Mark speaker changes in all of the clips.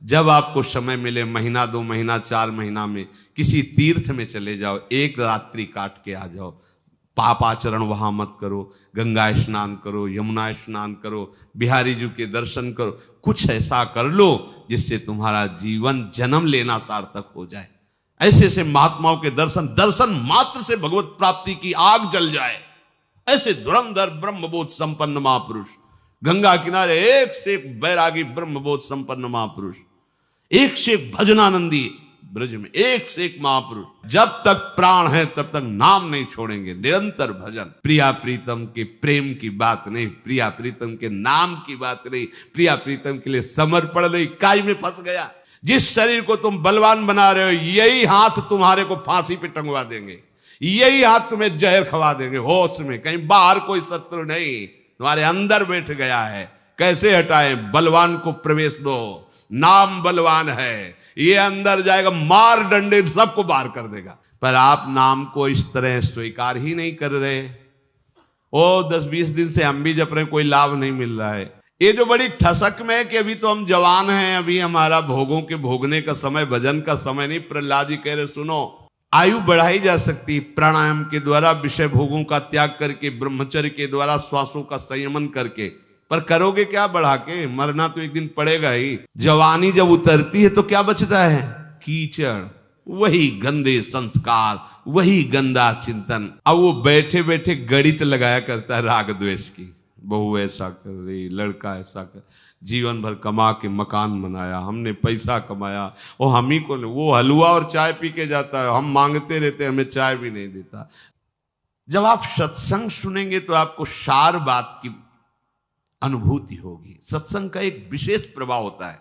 Speaker 1: जब आपको समय मिले, महीना 2 महीना 4 महीना में किसी तीर्थ में चले जाओ, एक रात्रि काट के आ जाओ। पापाचरण वहां मत करो, गंगा स्नान करो, यमुना स्नान करो, बिहारी जी के दर्शन करो, कुछ ऐसा कर लो जिससे तुम्हारा जीवन जन्म लेना सार्थक हो जाए। ऐसे ऐसे महात्माओं के दर्शन मात्र से भगवत प्राप्ति की आग जल जाए। ऐसे धुरंधर ब्रह्मबोध संपन्न महापुरुष, गंगा किनारे एक से एक बैरागी ब्रह्मबोध संपन्न महापुरुष, एक से एक भजनानंदी, ब्रज में एक से एक महापुरुष, जब तक प्राण है तब तक नाम नहीं छोड़ेंगे, निरंतर भजन। प्रिया प्रीतम के प्रेम की बात नहीं, प्रिया प्रीतम के नाम की बात नहीं, प्रिया प्रीतम के लिए समर्पण नहीं। काई में फंस गया। जिस शरीर को तुम बलवान बना रहे हो, यही हाथ तुम्हारे को फांसी पे टंगवा देंगे, यही हाथ तुम्हें जहर खवा देंगे। होश में, कहीं बाहर कोई शत्रु नहीं, तुम्हारे अंदर बैठ गया है। कैसे हटाए? बलवान को प्रवेश दो, नाम बलवान है, ये अंदर जाएगा, मार डंडे सबको बाहर कर देगा। पर आप नाम को इस तरह स्वीकार ही नहीं कर रहे। ओ 10-20 दिन से हम भी जप रहे, कोई लाभ नहीं मिल रहा है। ये जो बड़ी ठसक में है कि अभी तो हम जवान हैं, अभी हमारा भोगों के भोगने का समय, भजन का समय नहीं। प्रहलाद जी कह रहे सुनो, आयु बढ़ाई जा सकती है प्राणायाम के द्वारा, विषय भोगों का त्याग करके, ब्रह्मचर्य के द्वारा, श्वासों का संयमन करके। पर करोगे क्या बढ़ा के? मरना तो एक दिन पड़ेगा ही। जवानी जब उतरती है तो क्या बचता है? कीचड़, वही गंदे संस्कार, वही गंदा चिंतन। अब वो बैठे बैठे गणित लगाया करता है राग द्वेष की। बहू ऐसा कर रही, लड़का ऐसा कर, जीवन भर कमा के मकान बनाया, हमने पैसा कमाया, और हम ही को, वो हलवा और चाय पी के जाता है, हम मांगते रहते, हमें चाय भी नहीं देता। जब आप सत्संग सुनेंगे तो आपको सार बात की अनुभूति होगी। सत्संग का एक विशेष प्रभाव होता है।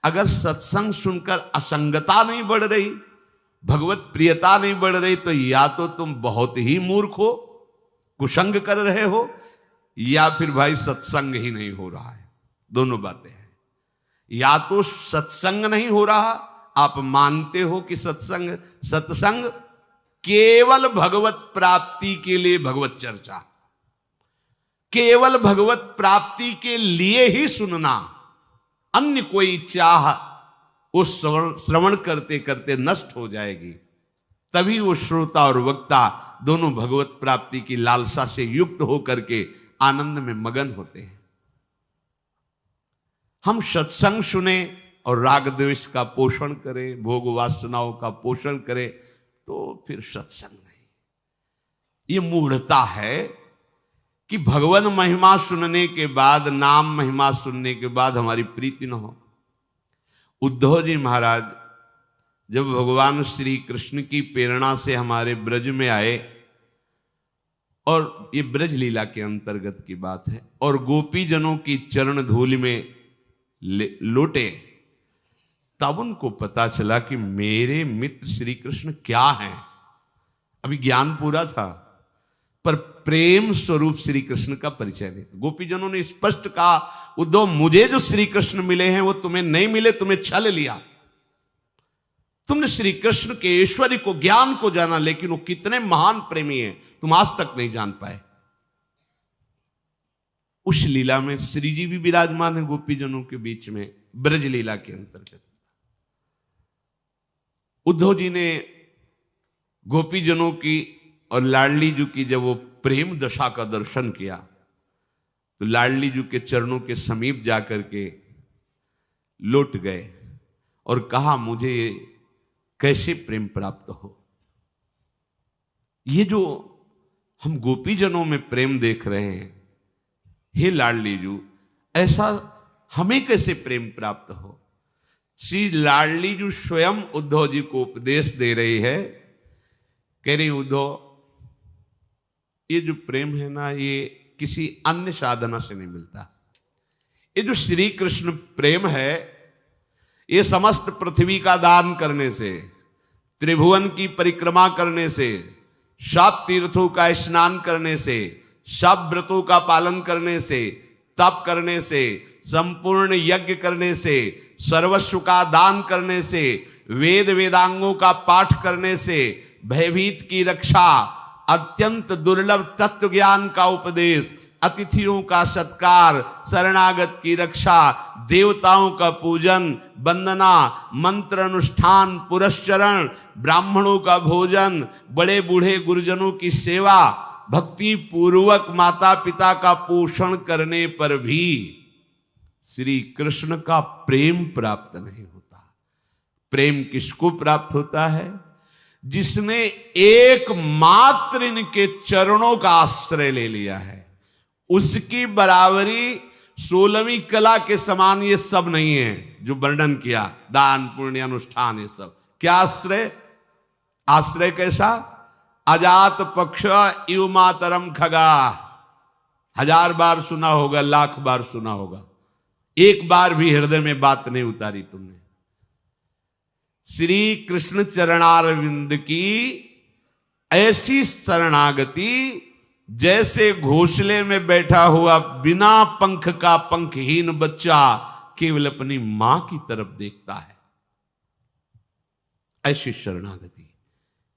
Speaker 1: अगर सत्संग सुनकर असंगता नहीं बढ़ रही, भगवत प्रियता नहीं बढ़ रही, तो या तो तुम बहुत ही मूर्ख हो, कुसंग कर रहे हो, या फिर भाई सत्संग ही नहीं हो रहा है। दोनों बातें हैं। या तो सत्संग नहीं हो रहा, आप मानते हो कि सत्संग केवल भगवत प्राप्ति के लिए भगवत चर्चा, केवल भगवत प्राप्ति के लिए ही सुनना, अन्य कोई चाह उस श्रवण करते करते नष्ट हो जाएगी। तभी वो श्रोता और वक्ता दोनों भगवत प्राप्ति की लालसा से युक्त होकर के आनंद में मगन होते हैं। हम सत्संग सुने और राग द्वेष का पोषण करें, भोग वासनाओं का पोषण करें, तो फिर सत्संग नहीं। ये मूढ़ता है कि भगवान महिमा सुनने के बाद, नाम महिमा सुनने के बाद हमारी प्रीति न हो। उद्धव जी महाराज जब भगवान श्री कृष्ण की प्रेरणा से हमारे ब्रज में आए, और ये ब्रज लीला के अंतर्गत की बात है, और गोपी जनों की चरण धूलि में लोटे, तब उनको पता चला कि मेरे मित्र श्री कृष्ण क्या हैं। अभी ज्ञान पूरा था, पर प्रेम स्वरूप श्री कृष्ण का परिचय नहीं था। गोपी जनों ने स्पष्ट कहा, उद्धव मुझे जो श्री कृष्ण मिले हैं वो तुम्हें नहीं मिले, तुम्हें छल लिया। तुमने श्री कृष्ण के ऐश्वर्य को, ज्ञान को जाना, लेकिन वो कितने महान प्रेमी हैं तुम आज तक नहीं जान पाए। उस लीला में श्री जी भी विराजमान है गोपी जनों के बीच में, ब्रज लीला के अंतर्गत। उद्धव जी ने गोपी जनों की और लाडली जी की जब वो प्रेम दशा का दर्शन किया, तो लाडली जी के चरणों के समीप जाकर के लौट गए और कहा, मुझे कैसे प्रेम प्राप्त हो। ये जो हम गोपी जनों में प्रेम देख रहे हैं, हे लाडली जी, ऐसा हमें कैसे प्रेम प्राप्त हो। श्री लाडली जी स्वयं उद्धव जी को उपदेश दे रही है, कह रही उद्धव, ये जो प्रेम है ना, ये किसी अन्य साधना से नहीं मिलता। ये जो श्री कृष्ण प्रेम है, ये समस्त पृथ्वी का दान करने से, त्रिभुवन की परिक्रमा करने से, सब तीर्थों का स्नान करने से, सब व्रतों का पालन करने से, तप करने से, संपूर्ण यज्ञ करने से, सर्वस्व का दान करने से, वेद वेदांगों का पाठ करने से, भयभीत की रक्षा, अत्यंत दुर्लभ तत्व ज्ञान का उपदेश, अतिथियों का सत्कार, शरणागत की रक्षा, देवताओं का पूजन, वंदना, मंत्र अनुष्ठान, पुरस्चरण, ब्राह्मणों का भोजन, बड़े बूढ़े गुरुजनों की सेवा, भक्ति पूर्वक माता पिता का पोषण करने पर भी श्री कृष्ण का प्रेम प्राप्त नहीं होता। प्रेम किसको प्राप्त होता है? जिसने एकमात्र इनके चरणों का आश्रय ले लिया है। उसकी बराबरी 16वीं कला के समान ये सब नहीं है जो वर्णन किया, दान पुण्य अनुष्ठान, ये सब क्या आश्रय? आश्रय कैसा? अजात पक्ष इव मातरम खगा। 1000 बार सुना होगा, लाख बार सुना होगा, एक बार भी हृदय में बात नहीं उतारी तुमने। श्री कृष्ण चरणारविंद की ऐसी शरणागति जैसे घोंसले में बैठा हुआ बिना पंख का पंखहीन बच्चा केवल अपनी मां की तरफ देखता है, ऐसी शरणागति,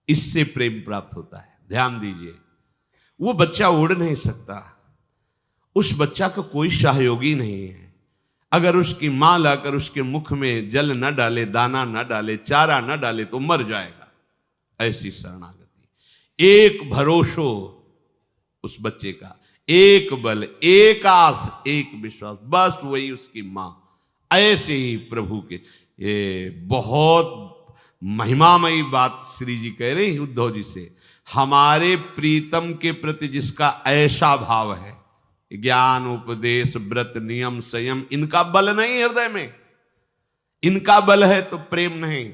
Speaker 1: इससे प्रेम प्राप्त होता है। ध्यान दीजिए, वो बच्चा उड़ नहीं सकता, उस बच्चा का कोई सहयोगी नहीं है। अगर उसकी मां लाकर उसके मुख में जल न डाले, दाना न डाले, चारा न डाले तो मर जाएगा। ऐसी शरणागति, एक भरोसो उस बच्चे का, एक बल, एक आस, एक विश्वास, बस वही उसकी मां। ऐसे ही प्रभु के, ये बहुत महिमामयी बात श्री जी कह रहे हैं उद्धव जी से। हमारे प्रीतम के प्रति जिसका ऐसा भाव है, ज्ञान उपदेश व्रत नियम संयम, इनका बल नहीं हृदय में, इनका बल है तो प्रेम नहीं।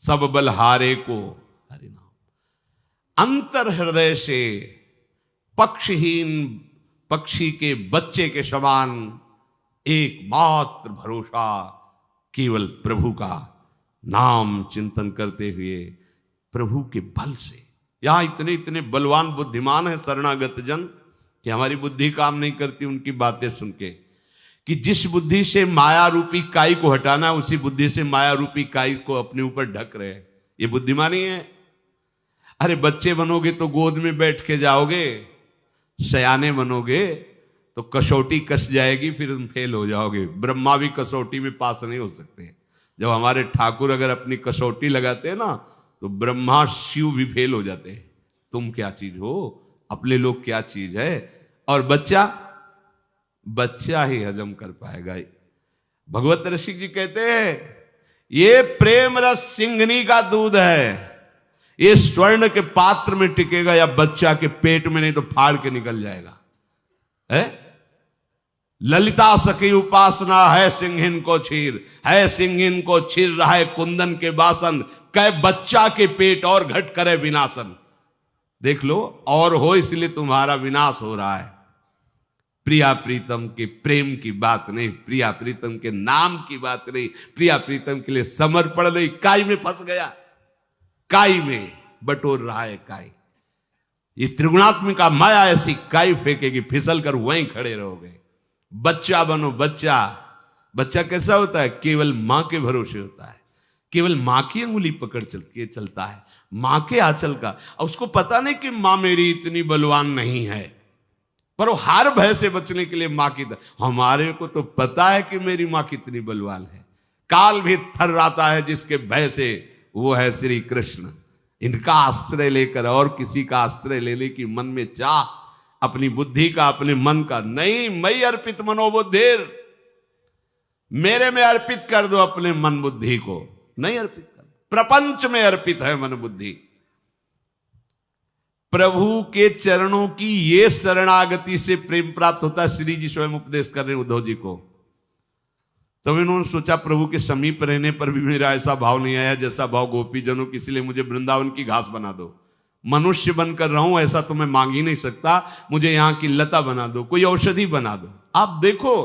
Speaker 1: सब बल हारे को हरि नाम। अंतर हृदय से पक्षहीन पक्षी के बच्चे के समान एकमात्र भरोसा केवल प्रभु का नाम चिंतन करते हुए, प्रभु के बल से। यहां इतने इतने बलवान बुद्धिमान है शरणागत जन कि हमारी बुद्धि काम नहीं करती उनकी बातें सुन के, कि जिस बुद्धि से माया रूपी काई को हटाना, उसी बुद्धि से माया रूपी काई को अपने ऊपर ढक रहे हैं। ये बुद्धिमानी है। अरे बच्चे बनोगे तो गोद में बैठ के जाओगे, सयाने बनोगे तो कसौटी कस जाएगी, फिर तुम फेल हो जाओगे। ब्रह्मा भी कसौटी में पास नहीं हो सकते। जब हमारे ठाकुर अगर अपनी कसौटी लगाते हैं ना, तो ब्रह्मा शिव भी फेल हो जाते हैं। तुम क्या चीज हो, अपने लोग क्या चीज है। और बच्चा ही हजम कर पाएगा। भगवत रसिक जी कहते हैं, ये प्रेम रस सिंघनी का दूध है, ये स्वर्ण के पात्र में टिकेगा या बच्चा के पेट में, नहीं तो फाड़ के निकल जाएगा। है ललिता सखी उपासना है सिंहिन को छीर, है सिंहिन को छीर रहा है कुंदन के बासन, कै बच्चा के पेट और घट करे विनाशन। देख लो, और हो इसलिए तुम्हारा विनाश हो रहा है। प्रिया प्रीतम के प्रेम की बात नहीं, प्रिया प्रीतम के नाम की बात नहीं, प्रिया प्रीतम के लिए समर्पण नहीं। काई में फंस गया, काई में बटोर रहा है काई। ये त्रिगुणात्मिका माया ऐसी काई फेंकेगी, फिसल कर वहीं खड़े रहोगे। बच्चा बनो, बच्चा। बच्चा कैसा होता है? केवल मां के भरोसे होता है, केवल मां की अंगुली पकड़ के चलता है, मां के आंचल का। और उसको पता नहीं कि मां मेरी इतनी बलवान नहीं है, पर वो हर भय से बचने के लिए मां की हमारे को तो पता है कि मेरी मां कितनी बलवान है। काल भी थर्राता है जिसके भय से, वो है श्री कृष्ण। इनका आश्रय लेकर और किसी का आश्रय लेने की मन में चाह, अपनी बुद्धि का, अपने मन का नहीं। मई अर्पित मनोबुद्धिर, मेरे में अर्पित कर दो अपने मन बुद्धि को, नहीं अर्पित कर, प्रपंच में अर्पित है मन बुद्धि। प्रभु के चरणों की ये शरणागति से प्रेम प्राप्त होता है। श्री जी स्वयं उपदेश कर रहे हैं उद्धव जी को। तब इन्होंने सोचा प्रभु के समीप रहने पर भी मेरा ऐसा भाव नहीं आया जैसा भाव गोपी जनों की, इसलिए मुझे वृंदावन की घास बना दो। मनुष्य बनकर रहूं ऐसा तो मैं मांग ही नहीं सकता, मुझे यहां की लता बना दो, कोई औषधि बना दो। आप देखो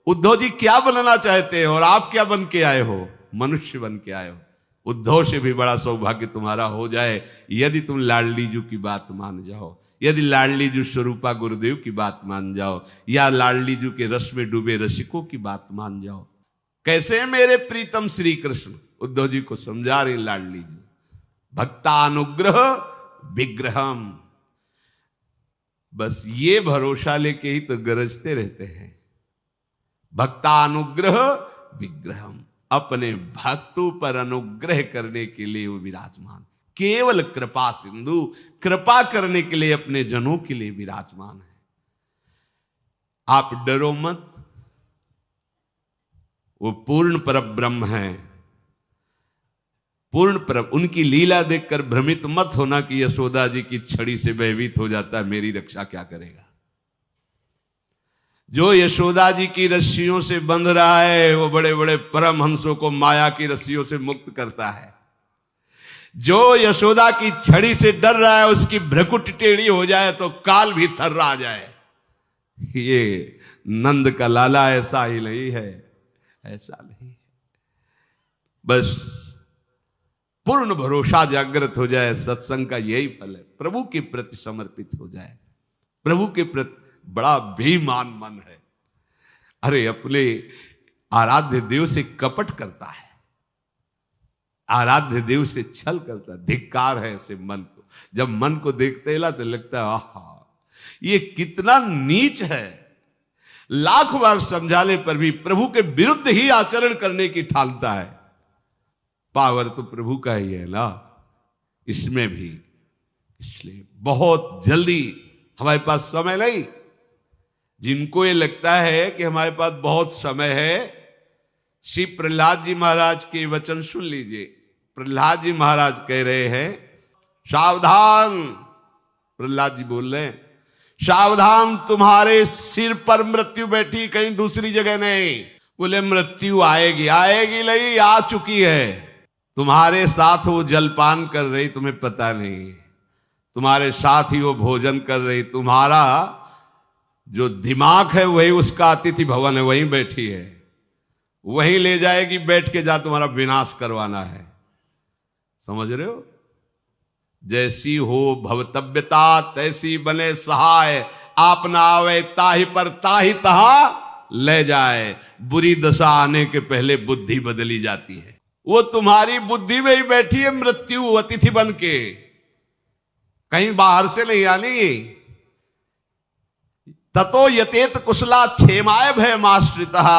Speaker 1: उद्धव जी क्या बनना चाहते हैं और आप क्या बन के आए हो? मनुष्य बन के आए हो। उद्धव से भी बड़ा सौभाग्य तुम्हारा हो जाए यदि तुम लाडली जू की बात मान जाओ, यदि लाडली जू स्वरूपा गुरुदेव की बात मान जाओ, या लाडली जू के रस में डूबे रसिकों की बात मान जाओ। कैसे मेरे प्रीतम श्री कृष्ण, उद्धव जी को समझा रहे लाडली जू। भक्तानुग्रह विग्रहम, बस ये भरोसा लेके ही तो गरजते रहते हैं। भक्तानुग्रह विग्रहम, अपने भक्तों पर अनुग्रह करने के लिए वो विराजमान, केवल कृपा सिंधु, कृपा करने के लिए अपने जनों के लिए विराजमान है। आप डरो मत, वो पूर्ण परब्रह्म है, पूर्ण परम। उनकी लीला देखकर भ्रमित मत होना कि यशोदा जी की छड़ी से भयभीत हो जाता है, मेरी रक्षा क्या करेगा। जो यशोदा जी की रस्सियों से बंध रहा है, वो बड़े बड़े परमहंसों को माया की रस्सियों से मुक्त करता है। जो यशोदा की छड़ी से डर रहा है, उसकी भ्रकुट टेढ़ी हो जाए तो काल भी थर्रा जाए। ये नंद का लाला ऐसा ही नहीं है, ऐसा नहीं है। बस पूर्ण भरोसा जागृत हो जाए, सत्संग का यही फल है। प्रभु के प्रति समर्पित हो जाए, प्रभु के प्रति बड़ा बेईमान मन है। अरे अपने आराध्य देव से कपट करता है, आराध्य देव से छल करता है। धिक्कार है ऐसे मन को। जब मन को देखते ही तो लगता है आहा, ये कितना नीच है। लाख बार समझाने पर भी प्रभु के विरुद्ध ही आचरण करने की ठानता है। पावर तो प्रभु का ही है ना, इसमें भी। इसलिए बहुत जल्दी, हमारे पास समय नहीं। जिनको ये लगता है कि हमारे पास बहुत समय है, श्री प्रहलाद जी महाराज के वचन सुन लीजिए। प्रहलाद जी महाराज कह रहे हैं, सावधान, प्रहलाद जी बोल रहे हैं, सावधान, तुम्हारे सिर पर मृत्यु बैठी, कहीं दूसरी जगह नहीं। बोले मृत्यु आएगी, आएगी नहीं, आ चुकी है। तुम्हारे साथ वो जलपान कर रही, तुम्हें पता नहीं। तुम्हारे साथ ही वो भोजन कर रही। तुम्हारा जो दिमाग है वही उसका अतिथि भवन है, वहीं बैठी है, वहीं ले जाएगी, बैठ के जा तुम्हारा विनाश करवाना है। समझ रहे हो? जैसी हो भवतव्यता तैसी बने सहाय, आप ना आवे ताहि पर ताहि तहा ले जाए। बुरी दशा आने के पहले बुद्धि बदली जाती है। वो तुम्हारी बुद्धि में ही बैठी है मृत्यु, अतिथि बन के, कहीं बाहर से नहीं आनी। ततो यतेत कुशला क्षेमाय भय माश्रितः,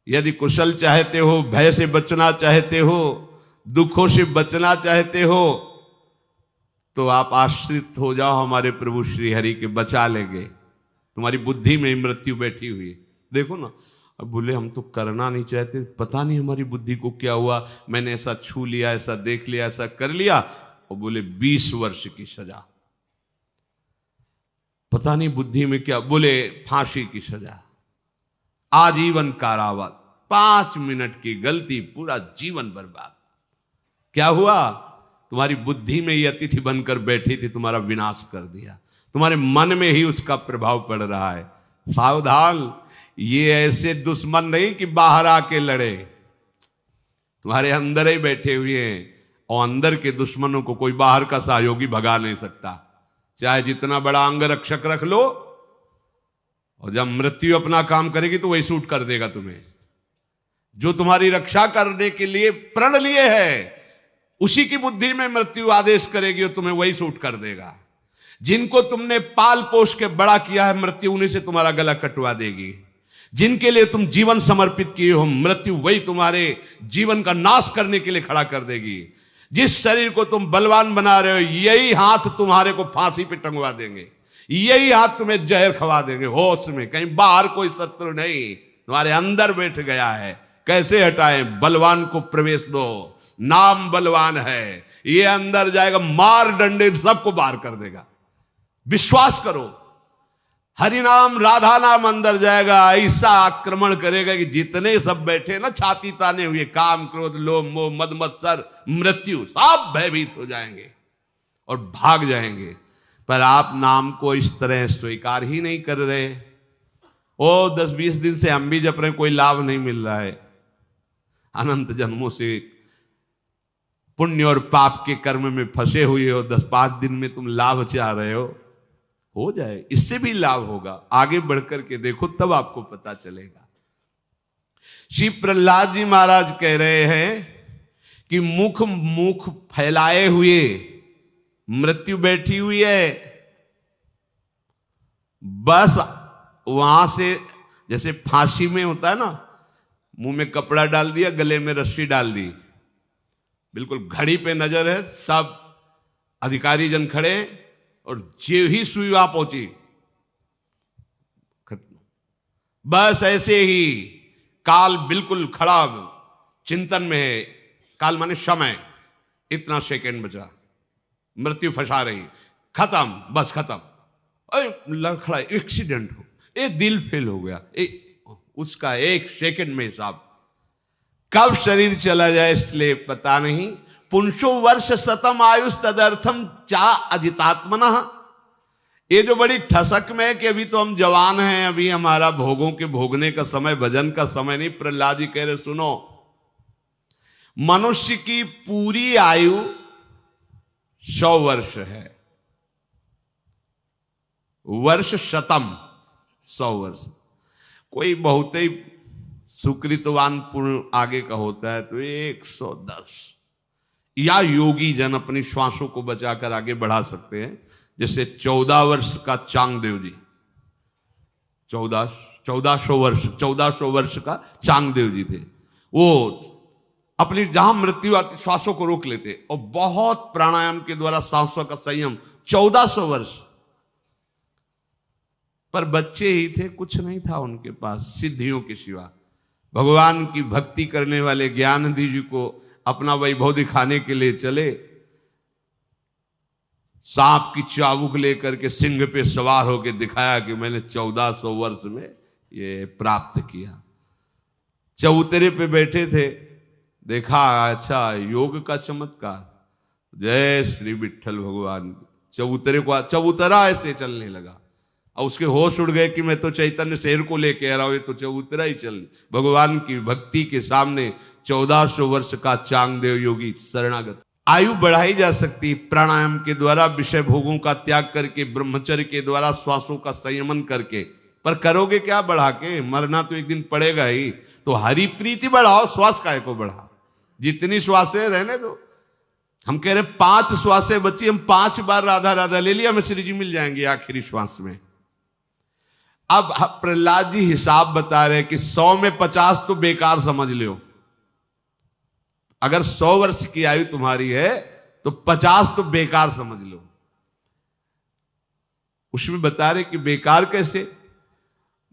Speaker 1: यदि कुशल चाहते हो, भय से बचना चाहते हो, दुखों से बचना चाहते हो, तो आप आश्रित हो जाओ हमारे प्रभु श्री हरि के, बचा लेंगे। तुम्हारी बुद्धि में मृत्यु बैठी हुई है। देखो ना, अब बोले हम तो करना नहीं चाहते, पता नहीं हमारी बुद्धि को क्या हुआ, मैंने ऐसा छू लिया, ऐसा देख लिया, ऐसा कर लिया, और बोले 20 वर्ष की सजा। पता नहीं बुद्धि में क्या, बोले फांसी की सजा, आजीवन कारावास, 5 मिनट की गलती पूरा जीवन बर्बाद। क्या हुआ? तुम्हारी बुद्धि में ये अतिथि बनकर बैठी थी, तुम्हारा विनाश कर दिया। तुम्हारे मन में ही उसका प्रभाव पड़ रहा है। सावधान, ये ऐसे दुश्मन नहीं कि बाहर आके लड़े, तुम्हारे अंदर ही बैठे हुए हैं। और अंदर के दुश्मनों को कोई बाहर का सहयोगी भगा नहीं सकता, चाहे जितना बड़ा अंग रक्षक रख लो। और जब मृत्यु अपना काम करेगी तो वही सूट कर देगा तुम्हें। जो तुम्हारी रक्षा करने के लिए प्रण लिए है, उसी की बुद्धि में मृत्यु आदेश करेगी और तुम्हें वही सूट कर देगा। जिनको तुमने पाल पोष के बड़ा किया है, मृत्यु उन्हीं से तुम्हारा गला कटवा देगी। जिनके लिए तुम जीवन समर्पित किए हो, मृत्यु वही तुम्हारे जीवन का नाश करने के लिए खड़ा कर देगी। जिस शरीर को तुम बलवान बना रहे हो, यही हाथ तुम्हारे को फांसी पे टंगवा देंगे, यही हाथ तुम्हें जहर खवा देंगे। होश में, कहीं बाहर कोई शत्रु नहीं, तुम्हारे अंदर बैठ गया है। कैसे हटाएं? बलवान को प्रवेश दो, नाम बलवान है, ये अंदर जाएगा, मार डंडे सबको बाहर कर देगा। विश्वास करो, हरि नाम राधा नाम अंदर जाएगा, ऐसा आक्रमण करेगा कि जितने सब बैठे ना छाती ताने हुए, काम क्रोध लोभ मोह मद मत्सर मृत्यु, सब भयभीत हो जाएंगे और भाग जाएंगे। पर आप नाम को इस तरह स्वीकार ही नहीं कर रहे। ओ 10-20 दिन से हम भी जप रहे, कोई लाभ नहीं मिल रहा है। अनंत जन्मों से पुण्य और पाप के कर्म में फंसे हुए हो, 10-5 दिन में तुम लाभ चाह रहे हो जाए, इससे भी लाभ होगा। आगे बढ़कर के देखो, तब आपको पता चलेगा। श्री प्रहलाद जी महाराज कह रहे हैं कि मुख फैलाए हुए मृत्यु बैठी हुई है, बस वहां से जैसे फांसी में होता है ना, मुंह में कपड़ा डाल दिया, गले में रस्सी डाल दी, बिल्कुल घड़ी पे नजर है, सब अधिकारी जन खड़े और जे ही सुई वहां पहुंची, खत्म। बस ऐसे ही काल बिल्कुल खड़ा चिंतन में है, काल माने समय, इतना सेकंड बचा, मृत्यु फंसा रही, खत्म, बस खत्म। खड़ा एक्सीडेंट हो, दिल फेल हो गया, उसका एक सेकंड में हिसाब, कब शरीर चला जाए इसलिए पता नहीं। पुंसो वर्ष शतम आयुष तदर्थम चा अजितात्मना। ये जो बड़ी ठसक में है कि अभी तो हम जवान हैं, अभी हमारा भोगों के भोगने का समय, भजन का समय नहीं। प्रहलाद जी कह रहे सुनो, मनुष्य की पूरी आयु 100 वर्ष है, वर्ष शतम 100 वर्ष। कोई बहुत ही सुकृतवान पुण्य आगे का होता है तो 110, या योगी जन अपनी श्वासों को बचाकर आगे बढ़ा सकते हैं। जैसे 14 वर्ष का चांगदेव जी, 1400 वर्ष का चांगदेव जी थे, वो अपनी जहां मृत्यु आती श्वासों को रोक लेते और बहुत प्राणायाम के द्वारा सांसों का संयम, 1400 वर्ष। पर बच्चे ही थे, कुछ नहीं था उनके पास सिद्धियों के सिवा। भगवान की भक्ति करने वाले ज्ञाननिधि जी को अपना वैभव दिखाने के लिए चले, सांप की चाबुक लेकर के सिंह पे सवार होकर दिखाया कि मैंने 1400 वर्ष में ये प्राप्त किया। चबूतरे पे बैठे थे, देखा अच्छा योग का चमत्कार, जय श्री विठ्ठल भगवान। चबूतरा ऐसे चलने लगा और उसके होश उड़ गए कि मैं तो चैतन्य शेर को लेके आ रहा हूं, ये तो चबूतरा ही चल। भगवान की भक्ति के सामने 1400 वर्ष का चांगदेव योगी शरणागत। आयु बढ़ाई जा सकती प्राणायाम के द्वारा, विषय भोगों का त्याग करके, ब्रह्मचर्य के द्वारा, श्वासों का संयमन करके। पर करोगे क्या बढ़ा के? मरना तो एक दिन पड़ेगा ही। तो हरि प्रीति बढ़ाओ, श्वास काय को बढ़ा, जितनी श्वासें रहने दो। हम कह रहे 5 श्वासें बची, हम 5 बार राधा राधा ले लिया, हमें श्री जी मिल जाएंगे आखिरी श्वास में। अब प्रहलाद जी हिसाब बता रहे कि 100 में 50 तो बेकार समझ लो। अगर 100 वर्ष की आयु तुम्हारी है तो 50 तो बेकार समझ लो। उसमें बता रहे कि बेकार कैसे?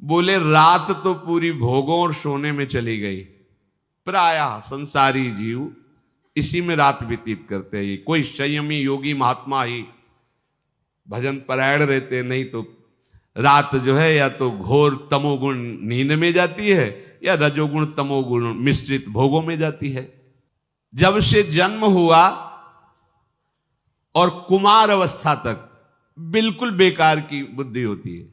Speaker 1: बोले रात तो पूरी भोगों और सोने में चली गई। प्रायः संसारी जीव इसी में रात व्यतीत करते हैं। कोई संयमी योगी महात्मा ही भजन परायण रहते, नहीं तो रात जो है या तो घोर तमोगुण नींद में जाती है या रजोगुण तमोगुण मिश्रित भोगों में जाती है। जब से जन्म हुआ और कुमार अवस्था तक बिल्कुल बेकार की बुद्धि होती है।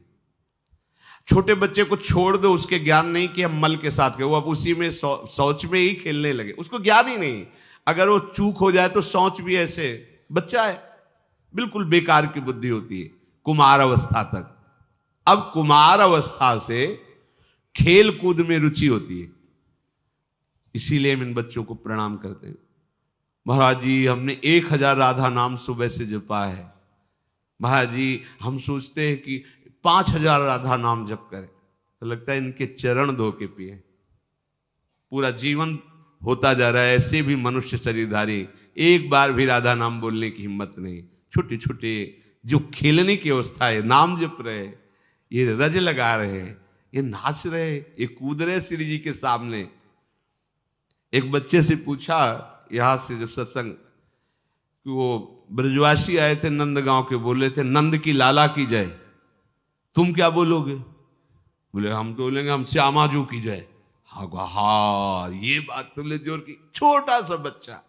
Speaker 1: छोटे बच्चे को छोड़ दो, उसके ज्ञान नहीं कि हम मल के साथ गए, वो अब उसी में शौच में ही खेलने लगे, उसको ज्ञान ही नहीं। अगर वो चूक हो जाए तो शौच भी ऐसे, बच्चा है, बिल्कुल बेकार की बुद्धि होती है कुमार अवस्था तक। अब कुमार अवस्था से खेल कूद में रुचि होती है, इसीलिए हम इन बच्चों को प्रणाम करते हैं। महाराज जी हमने 1000 राधा नाम सुबह से जपा है। महाराज जी हम सोचते हैं कि 5000 राधा नाम जप करें, तो लगता है इनके चरण धो के पिए। पूरा जीवन होता जा रहा है ऐसे भी मनुष्य शरीरधारी, एक बार भी राधा नाम बोलने की हिम्मत नहीं। छोटे छोटे जो खेलने की अवस्था है, नाम जप रहे, ये रज लगा रहे, ये नाच रहे, ये कूद रहे श्री जी के सामने। एक बच्चे से पूछा यहां से जब सत्संग, कि वो ब्रजवासी आए थे नंदगांव के, बोले थे नंद की लाला की जय, तुम क्या बोलोगे? बोले हम तो बोलेंगे हम श्यामाजू की जय। हाँ ये बात तुमने जोर की। छोटा सा बच्चा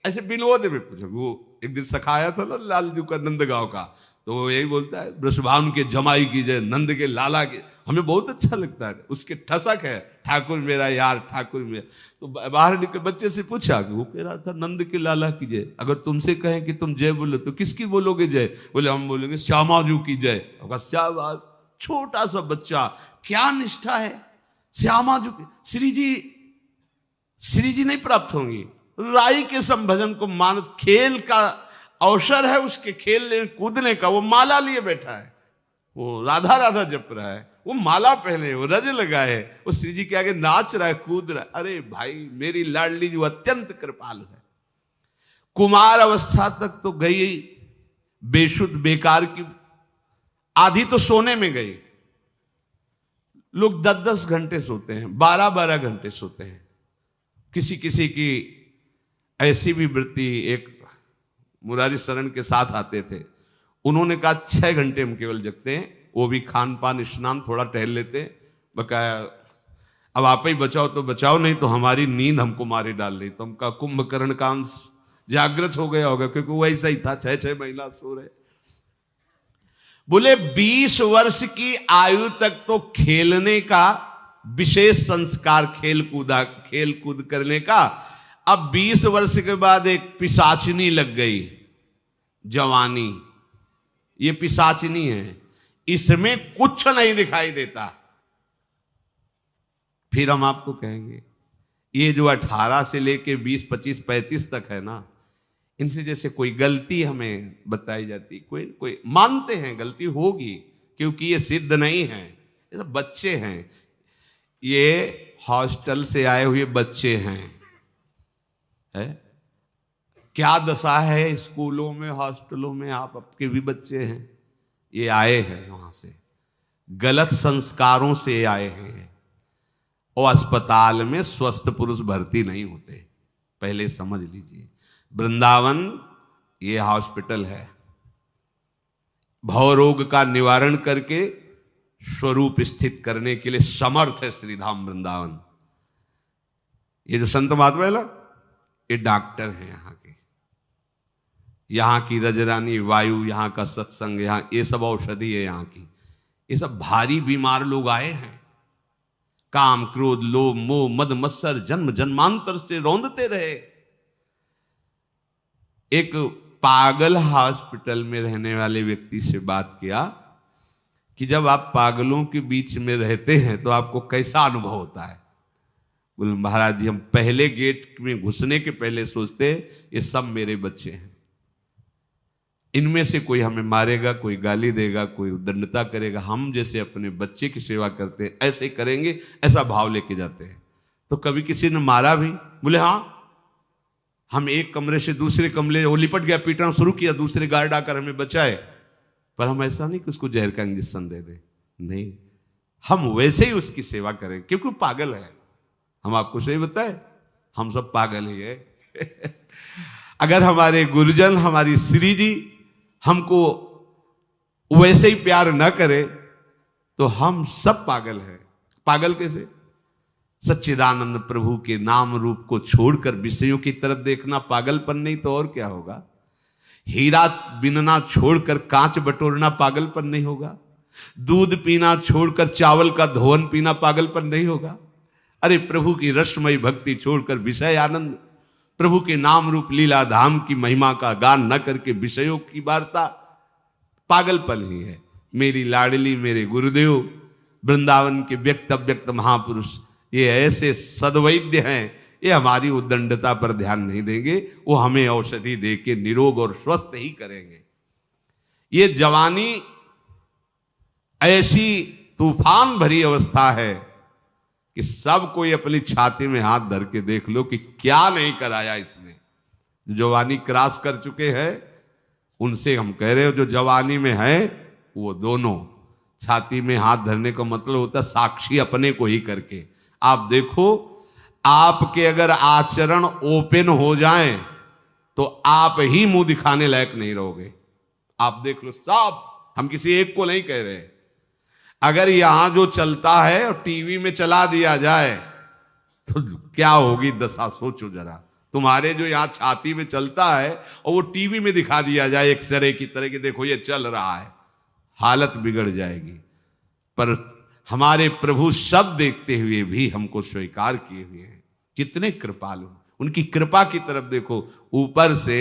Speaker 1: ऐसे बिनोद में पूछा, वो एक दिन सखाया था ना लालजू का नंदगांव का, तो वो यही बोलता है वृषभानु के जमाई की जय, नंद के लाला के। हमें बहुत अच्छा लगता है, उसके ठसक है, ठाकुर मेरा यार, ठाकुर मेरा। तो बाहर निकल बच्चे से पूछा कि वो कह रहा था नंद के लाला की जय। अगर तुमसे कहें कि तुम जय बोलो तो किसकी बोलोगे जय? बोले हम बोलेंगे श्यामाजू की जय। शाबाश, छोटा सा बच्चा, क्या निष्ठा है श्यामाजू की। श्री जी नहीं प्राप्त होंगी, राई के संभजन को मानस, खेल का अवसर है उसके, खेलने कूदने का, वो माला लिए बैठा है, वो राधा राधा जप रहा है, वो माला पहने, वो रज लगाए है, वो श्री जी के आगे नाच रहा है, कूद रहा है। अरे भाई, मेरी लाडली जो अत्यंत कृपालु है, कुमार अवस्था तक तो गई बेशुद्ध बेकार की, आधी तो सोने में गई। लोग 10-10 घंटे सोते हैं, 12-12 घंटे सोते हैं। किसी किसी की ऐसी भी वृत्ति, एक मुरारी शरण के साथ आते थे, उन्होंने कहा 6 घंटे हम केवल जगते हैं, वो भी खान पान स्नान थोड़ा टहल लेते, बकाया अब आप ही बचाओ तो बचाओ, नहीं तो हमारी नींद हमको मारे डाल रही। तो हम कहा कुंभकर्ण का अंश जागृत हो गया होगा, क्योंकि वो ऐसा ही था, 6-6 महीना सो रहे। बोले 20 वर्ष की आयु तक तो खेलने का विशेष संस्कार, खेल कूद करने का। अब 20 वर्ष के बाद एक पिशाचिनी लग गई, जवानी। ये पिशाचिनी है, इसमें कुछ नहीं दिखाई देता। फिर हम आपको कहेंगे ये जो 18 से लेके 20, 25, 35 तक है ना, इनसे जैसे कोई गलती हमें बताई जाती, कोई मानते हैं गलती होगी, क्योंकि ये सिद्ध नहीं है, ये सब बच्चे हैं, ये हॉस्टल से आए हुए बच्चे हैं। है क्या दशा है स्कूलों में, हॉस्टलों में, आपके भी बच्चे हैं, ये आए हैं वहां से, गलत संस्कारों से आए हैं, और अस्पताल में स्वस्थ पुरुष भर्ती नहीं होते, पहले समझ लीजिए। वृंदावन ये हॉस्पिटल है, भवरोग का निवारण करके स्वरूप स्थित करने के लिए समर्थ है श्रीधाम वृंदावन। ये जो संत महात्मा है ना, ये डॉक्टर हैं यहाँ के, यहाँ की रजरानी वायु, यहाँ का सत्संग, यहाँ ये सब औषधि है यहाँ की। ये सब भारी बीमार लोग आए हैं, काम क्रोध लोभ मोह मद मत्सर जन्म जन्मांतर से रौंदते रहे। एक पागल हॉस्पिटल में रहने वाले व्यक्ति से बात किया कि जब आप पागलों के बीच में रहते हैं तो आपको कैसा अनुभव होता है। बोले महाराज जी, हम पहले गेट में घुसने के पहले सोचते ये सब मेरे बच्चे हैं, इनमें से कोई हमें मारेगा, कोई गाली देगा, कोई उद्दंडता करेगा, हम जैसे अपने बच्चे की सेवा करते हैं ऐसे करेंगे, ऐसा भाव लेके जाते हैं। तो कभी किसी ने मारा भी? बोले हाँ, हम एक कमरे से दूसरे कमरे, वो लिपट गया, पीटना शुरू किया, दूसरे गार्ड आकर हमें बचाए, पर हम ऐसा नहीं कि उसको जहर का इंजेक्शन दे दे, नहीं, हम वैसे ही उसकी सेवा करें, क्योंकि पागल है। हम आपको सही बताए, हम सब पागल ही है। अगर हमारे गुरुजन, हमारी श्री जी हमको वैसे ही प्यार न करे तो हम सब पागल हैं। पागल कैसे? सच्चिदानंद प्रभु के नाम रूप को छोड़कर विषयों की तरफ देखना पागलपन नहीं तो और क्या होगा? हीरा बिनना छोड़कर कांच बटोरना पागलपन नहीं होगा? दूध पीना छोड़कर चावल का धोवन पीना पागलपन नहीं होगा? अरे प्रभु की रसमयी भक्ति छोड़कर विषय आनंद, प्रभु के नाम रूप लीला धाम की महिमा का गान न करके विषयों की वार्ता, पागलपन ही है। मेरी लाडली, मेरे गुरुदेव, वृंदावन के व्यक्त अव्यक्त महापुरुष, ये ऐसे सद्वैद्य हैं, ये हमारी उद्दंडता पर ध्यान नहीं देंगे, वो हमें औषधि देके निरोग और स्वस्थ ही करेंगे। ये जवानी ऐसी तूफान भरी अवस्था है कि सब कोई अपनी छाती में हाथ धर के देख लो कि क्या नहीं कराया इसने। जो जवानी क्रॉस कर चुके हैं उनसे हम कह रहे हो, जो जवानी में है वो दोनों छाती में हाथ धरने का मतलब होता है साक्षी अपने को ही करके। आप देखो, आपके अगर आचरण ओपन हो जाएं तो आप ही मुंह दिखाने लायक नहीं रहोगे। आप देख लो, सब, हम किसी एक को नहीं कह रहे, अगर यहां जो चलता है और टीवी में चला दिया जाए तो क्या होगी दशा, सोचो जरा। तुम्हारे जो यहां छाती में चलता है और वो टीवी में दिखा दिया जाए एक्सरे की तरह कि देखो ये चल रहा है, हालत बिगड़ जाएगी। पर हमारे प्रभु सब देखते हुए भी हमको स्वीकार किए हुए हैं। कितने कृपालु, उनकी कृपा की तरफ देखो। ऊपर से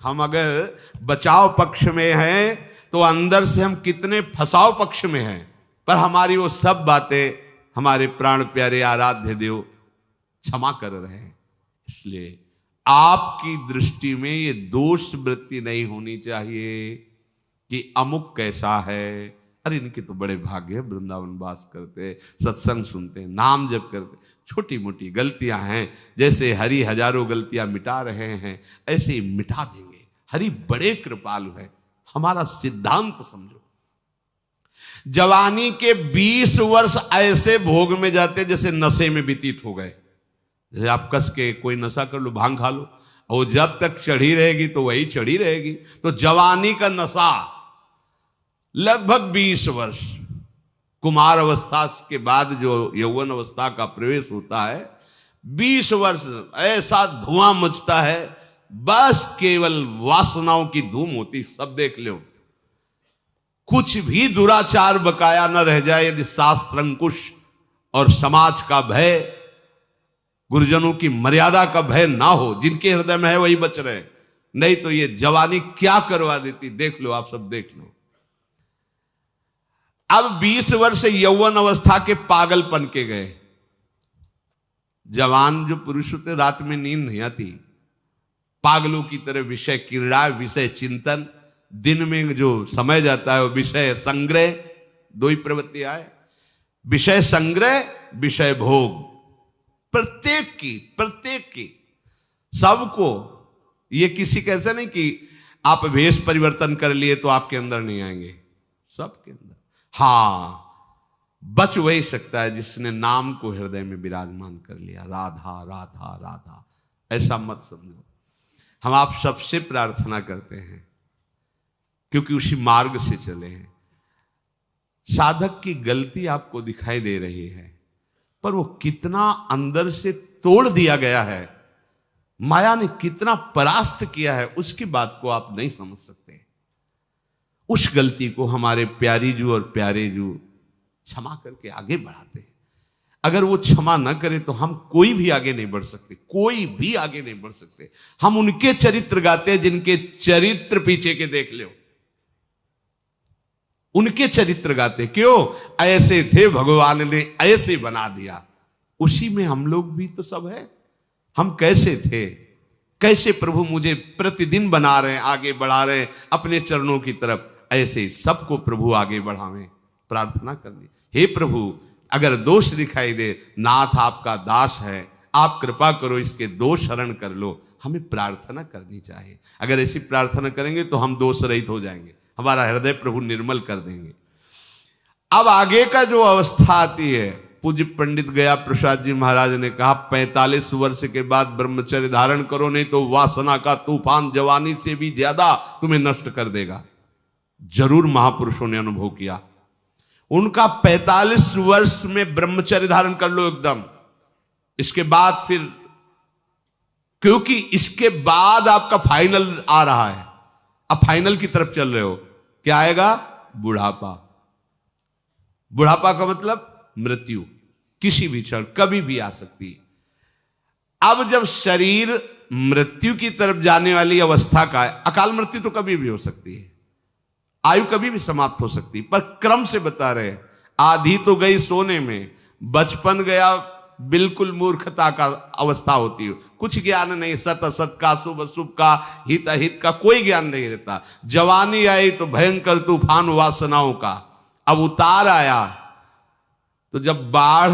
Speaker 1: हम अगर बचाव पक्ष में हैं तो अंदर से हम कितने फसाव पक्ष में हैं, पर हमारी वो सब बातें हमारे प्राण प्यारे आराध्य देव क्षमा कर रहे हैं। इसलिए आपकी दृष्टि में ये दोष वृत्ति नहीं होनी चाहिए कि अमुक कैसा है, अरे इनके तो बड़े भाग्य है, वृंदावन वास करते, सत्संग सुनते, नाम जप करते। छोटी मोटी गलतियां हैं, जैसे हरि हजारों गलतियां मिटा रहे हैं ऐसे ही मिटा देंगे। हरि बड़े कृपालु है, हमारा सिद्धांत समझो। जवानी के 20 वर्ष ऐसे भोग में जाते जैसे नशे में व्यतीत हो गए। जैसे आप कस के कोई नशा कर लो, भांग खा लो, और जब तक चढ़ी रहेगी तो वही चढ़ी रहेगी। तो जवानी का नशा लगभग 20 वर्ष, कुमार अवस्था के बाद जो यौवन अवस्था का प्रवेश होता है, 20 वर्ष ऐसा धुआं मचता है, बस केवल वासनाओं की धूम होती। सब देख लो, कुछ भी दुराचार बकाया न रह जाए यदि शास्त्र अंकुश और समाज का भय, गुरुजनों की मर्यादा का भय ना हो। जिनके हृदय में है वही बच रहे, नहीं तो ये जवानी क्या करवा देती। देख लो, आप सब देख लो। अब 20 वर्ष यौवन अवस्था के पागलपन के गए। जवान जो पुरुष होते, रात में नींद नहीं आती, पागलों की तरह विषय क्रीड़ा, विषय चिंतन, दिन में जो समय जाता है वो विषय संग्रह। दो ही प्रवृत्ति आए, विषय संग्रह, विषय भोग। प्रत्येक की सबको। ये किसी का ऐसा नहीं कि आप वेश परिवर्तन कर लिए तो आपके अंदर नहीं आएंगे, सबके अंदर। हां, बच वही सकता है जिसने नाम को हृदय में विराजमान कर लिया, राधा राधा राधा। ऐसा मत समझो। हम आप सबसे प्रार्थना करते हैं क्योंकि उसी मार्ग से चले हैं। साधक की गलती आपको दिखाई दे रही है, पर वो कितना अंदर से तोड़ दिया गया है, माया ने कितना परास्त किया है, उसकी बात को आप नहीं समझ सकते। उस गलती को हमारे प्यारी जू और प्यारे जू क्षमा करके आगे बढ़ाते हैं। अगर वो क्षमा न करे तो हम कोई भी आगे नहीं बढ़ सकते, कोई भी आगे नहीं बढ़ सकते। हम उनके चरित्र गाते हैं जिनके चरित्र पीछे के देख लो, उनके चरित्र गाते। क्यों? ऐसे थे, भगवान ने ऐसे बना दिया। उसी में हम लोग भी तो सब है। हम कैसे थे, कैसे प्रभु मुझे प्रतिदिन बना रहे हैं, आगे बढ़ा रहे हैं अपने चरणों की तरफ। ऐसे ही सबको प्रभु आगे बढ़ावें। प्रार्थना करनी, हे प्रभु अगर दोष दिखाई दे, नाथ आपका दास है, आप कृपा करो, इसके दोष हरण कर लो। हमें प्रार्थना करनी चाहिए। अगर ऐसी प्रार्थना करेंगे तो हम दोष रहित हो जाएंगे, हमारा हृदय प्रभु निर्मल कर देंगे। अब आगे का जो अवस्था आती है, पूज्य पंडित गया प्रसाद जी महाराज ने कहा 45 वर्ष के बाद ब्रह्मचर्य धारण करो, नहीं तो वासना का तूफान जवानी से भी ज्यादा तुम्हें नष्ट कर देगा। जरूर महापुरुषों ने अनुभव किया। उनका 45 वर्ष में ब्रह्मचर्य धारण कर लो एकदम। इसके बाद फिर, क्योंकि इसके बाद आपका फाइनल आ रहा है, अब फाइनल की तरफ चल रहे हो। क्या आएगा? बुढ़ापा। बुढ़ापा का मतलब मृत्यु, किसी भी क्षण कभी भी आ सकती है। अब जब शरीर मृत्यु की तरफ जाने वाली अवस्था का है, अकाल मृत्यु तो कभी भी हो सकती है, आयु कभी भी समाप्त हो सकती है, पर क्रम से बता रहे। आधी तो गई सोने में, बचपन गया बिल्कुल मूर्खता का अवस्था होती है, कुछ ज्ञान नहीं, सत असत का, शुभ अशुभ का, हित अहित का कोई ज्ञान नहीं रहता। जवानी आई तो भयंकर तूफान वासनाओं का। अब उतार आया तो जब बाढ़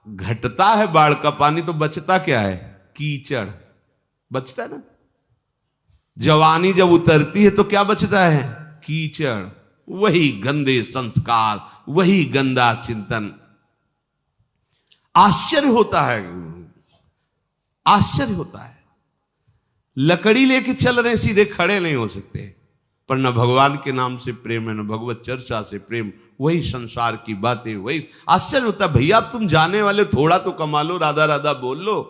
Speaker 1: घटता है, बाढ़ का पानी, तो बचता क्या है? कीचड़ बचता है ना। जवानी जब उतरती है तो क्या बचता है? कीचड़। वही गंदे संस्कार, वही गंदा चिंतन। आश्चर्य होता है, आश्चर्य होता है। लकड़ी लेके चल रहे, सीधे खड़े नहीं हो सकते, पर न भगवान के नाम से प्रेम है, न भगवत चर्चा से प्रेम, वही संसार की बातें, वही। आश्चर्य होता है, भैया अब तुम जाने वाले, थोड़ा तो कमा लो, राधा राधा बोल लो।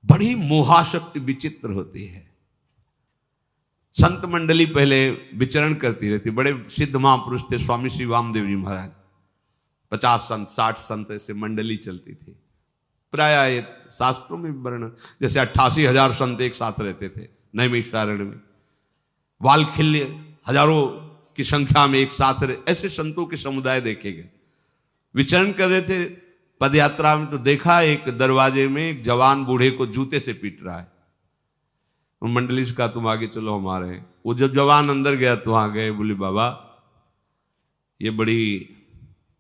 Speaker 1: बड़ी मोहाशक्ति विचित्र होती है। संत मंडली पहले विचरण करती रहती, बड़े सिद्ध महापुरुष थे स्वामी श्री वामदेव जी महाराज। 50 संत 60 संत ऐसे मंडली चलती थी। प्राय शास्त्रों में वर्णन, जैसे 88,000 संत एक साथ रहते थे नैमिषारण्य में। वालखिल्य हजारों की संख्या में एक साथ रहे, ऐसे संतों के समुदाय देखे गए। विचरण कर रहे थे पदयात्रा में, तो देखा एक दरवाजे में एक जवान बूढ़े को जूते से पीट रहा है। मंडली से कहा तुम आगे चलो, हमारे हैं। वो जब जवान अंदर गया तो वहां गए, बोले बाबा ये बड़ी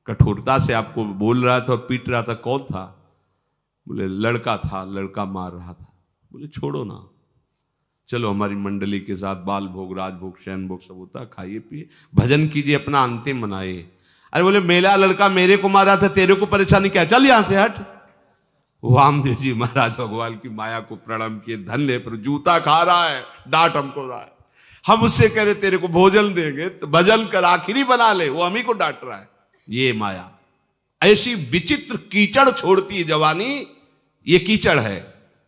Speaker 1: कठोरता से आपको बोल रहा था और पीट रहा था, कौन था? बोले लड़का था, लड़का मार रहा था। बोले छोड़ो ना, चलो हमारी मंडली के साथ बाल भोग, राजभोग, शयन भोग सब होता, खाइए पिए, भजन कीजिए, अपना अंतिम मनाइए। अरे बोले मेरा लड़का मेरे को मारा था, तेरे को परेशानी क्या, चल यहां से हट। वामदेव जी महाराज भगवान की माया को प्रणाम किए, धन्य पर जूता खा रहा है, डांट हमको रहा है, हम उससे कह रहे तेरे को भोजन देंगे तो भजन कर आखिरी बना ले, वो हम ही को डांट रहा है। ये माया ऐसी विचित्र कीचड़ छोड़ती है जवानी, ये कीचड़ है,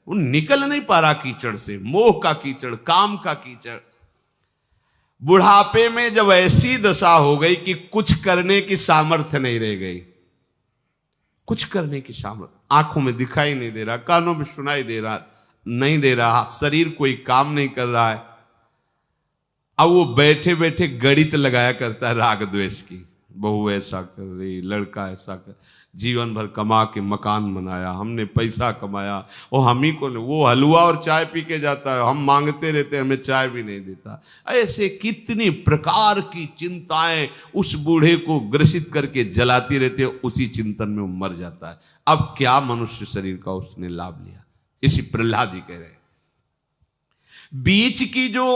Speaker 1: वो निकल नहीं पा रहा कीचड़ से, मोह का कीचड़, काम का कीचड़। बुढ़ापे में जब ऐसी दशा हो गई कि कुछ करने की सामर्थ्य नहीं रह गई, कुछ करने की सामर्थ्य, आंखों में दिखाई नहीं दे रहा, कानों में सुनाई दे रहा नहीं दे रहा, शरीर कोई काम नहीं कर रहा है। अब वो बैठे बैठे गणित लगाया करता है राग द्वेष की, बहू ऐसा कर रही, लड़का ऐसा कर, जीवन भर कमा के मकान बनाया, हमने पैसा कमाया और हम ही को, वो हलवा और चाय पी के जाता है, हम मांगते रहते, हमें चाय भी नहीं देता। ऐसे कितनी प्रकार की चिंताएं उस बूढ़े को ग्रसित करके जलाती रहती है, उसी चिंतन में वो मर जाता है। अब क्या मनुष्य शरीर का उसने लाभ लिया? इसी प्रहलाद जी कह रहे हैं, बीच की जो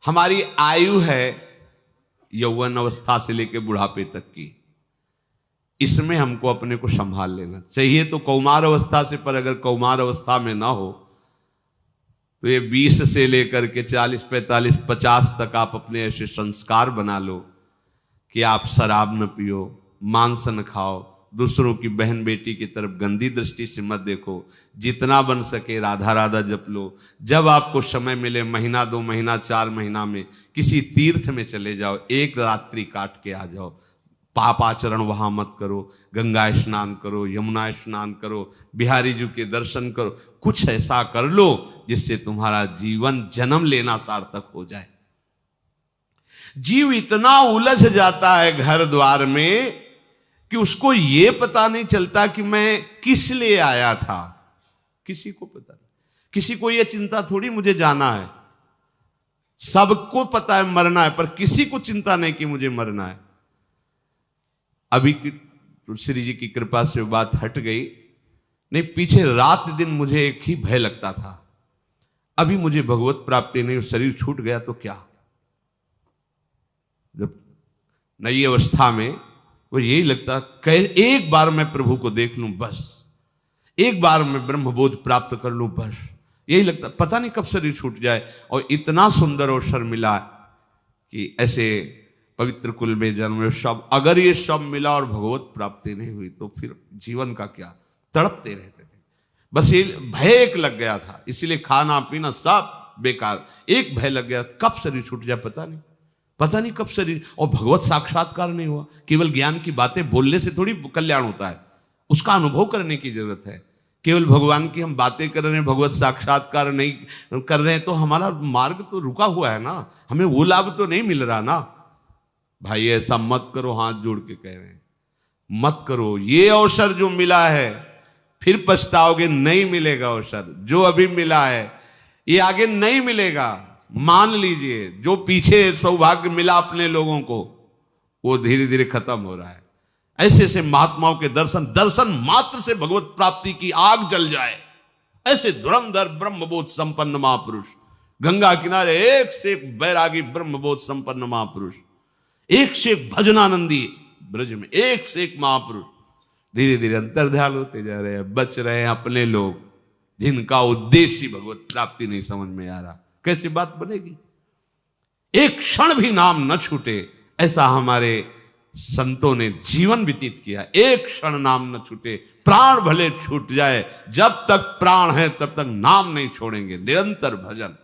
Speaker 1: हमारी आयु है, यौवन अवस्था से लेकर बुढ़ापे तक की, इसमें हमको अपने को संभाल लेना चाहिए। तो कौमार अवस्था से, पर अगर कौमार अवस्था में ना हो तो ये 20 से लेकर के 40, 45, 50 तक आप अपने ऐसे संस्कार बना लो कि आप शराब न पियो, मांस न खाओ, दूसरों की बहन बेटी की तरफ गंदी दृष्टि से मत देखो, जितना बन सके राधा राधा जप लो। जब आपको समय मिले, महीना 2 महीना 4 महीना में किसी तीर्थ में चले जाओ, एक रात्रि काट के आ जाओ, पाप आचरण वहां मत करो, गंगा स्नान करो, यमुना स्नान करो, बिहारी जी के दर्शन करो, कुछ ऐसा कर लो जिससे तुम्हारा जीवन जन्म लेना सार्थक हो जाए। जीव इतना उलझ जाता है घर द्वार में कि उसको ये पता नहीं चलता कि मैं किस लिए आया था, किसी को पता नहीं, किसी को ये चिंता थोड़ी मुझे जाना है, सबको पता है मरना है, पर किसी को चिंता नहीं कि मुझे मरना है। अभी श्री जी की कृपा से बात हट गई, नहीं पीछे रात दिन मुझे एक ही भय लगता था, अभी मुझे भगवत प्राप्ति नहीं, शरीर छूट गया तो क्या। जब नई अवस्था में वो यही लगता, एक बार मैं प्रभु को देख लूं बस, एक बार मैं ब्रह्मबोध प्राप्त कर लूं बस, यही लगता, पता नहीं कब शरीर छूट जाए। और इतना सुंदर अवसर मिला कि ऐसे पवित्र कुल में जन्म, सब अगर ये सब मिला और भगवत प्राप्ति नहीं हुई तो फिर जीवन का क्या, तड़पते रहते थे। बस ये भय एक लग गया था, इसीलिए खाना पीना सब बेकार, एक भय लग गया, कब शरीर छूट जाए पता नहीं कब शरीर। और भगवत साक्षात्कार नहीं हुआ, केवल ज्ञान की बातें बोलने से थोड़ी कल्याण होता है, उसका अनुभव करने की जरूरत है। केवल भगवान की हम बातें कर रहे हैं, भगवत साक्षात्कार नहीं कर रहे हैं तो हमारा मार्ग तो रुका हुआ है ना, हमें वो लाभ तो नहीं मिल रहा ना। भाई ऐसा मत करो, हाथ जोड़ के कह रहे हैं, मत करो। ये अवसर जो मिला है फिर पछताओगे, नहीं मिलेगा अवसर, जो अभी मिला है ये आगे नहीं मिलेगा। मान लीजिए जो पीछे सौभाग्य मिला अपने लोगों को, वो धीरे धीरे खत्म हो रहा है। ऐसे ऐसे महात्माओं के दर्शन मात्र से भगवत प्राप्ति की आग जल जाए, ऐसे धुरंधर ब्रह्मबोध संपन्न महापुरुष, गंगा किनारे एक से एक बैरागी ब्रह्मबोध संपन्न महापुरुष, एक से एक भजनानंदी ब्रज में, एक से एक महापुरुष धीरे धीरे अंतर्ध्यान होते जा रहे हैं। बच रहे हैं अपने लोग जिनका उद्देश्य भगवत प्राप्ति नहीं समझ में आ रहा। कैसी बात बनेगी? एक क्षण भी नाम न छूटे, ऐसा हमारे संतों ने जीवन व्यतीत किया। एक क्षण नाम न छूटे, प्राण भले छूट जाए, जब तक प्राण है तब तक नाम नहीं छोड़ेंगे, निरंतर भजन।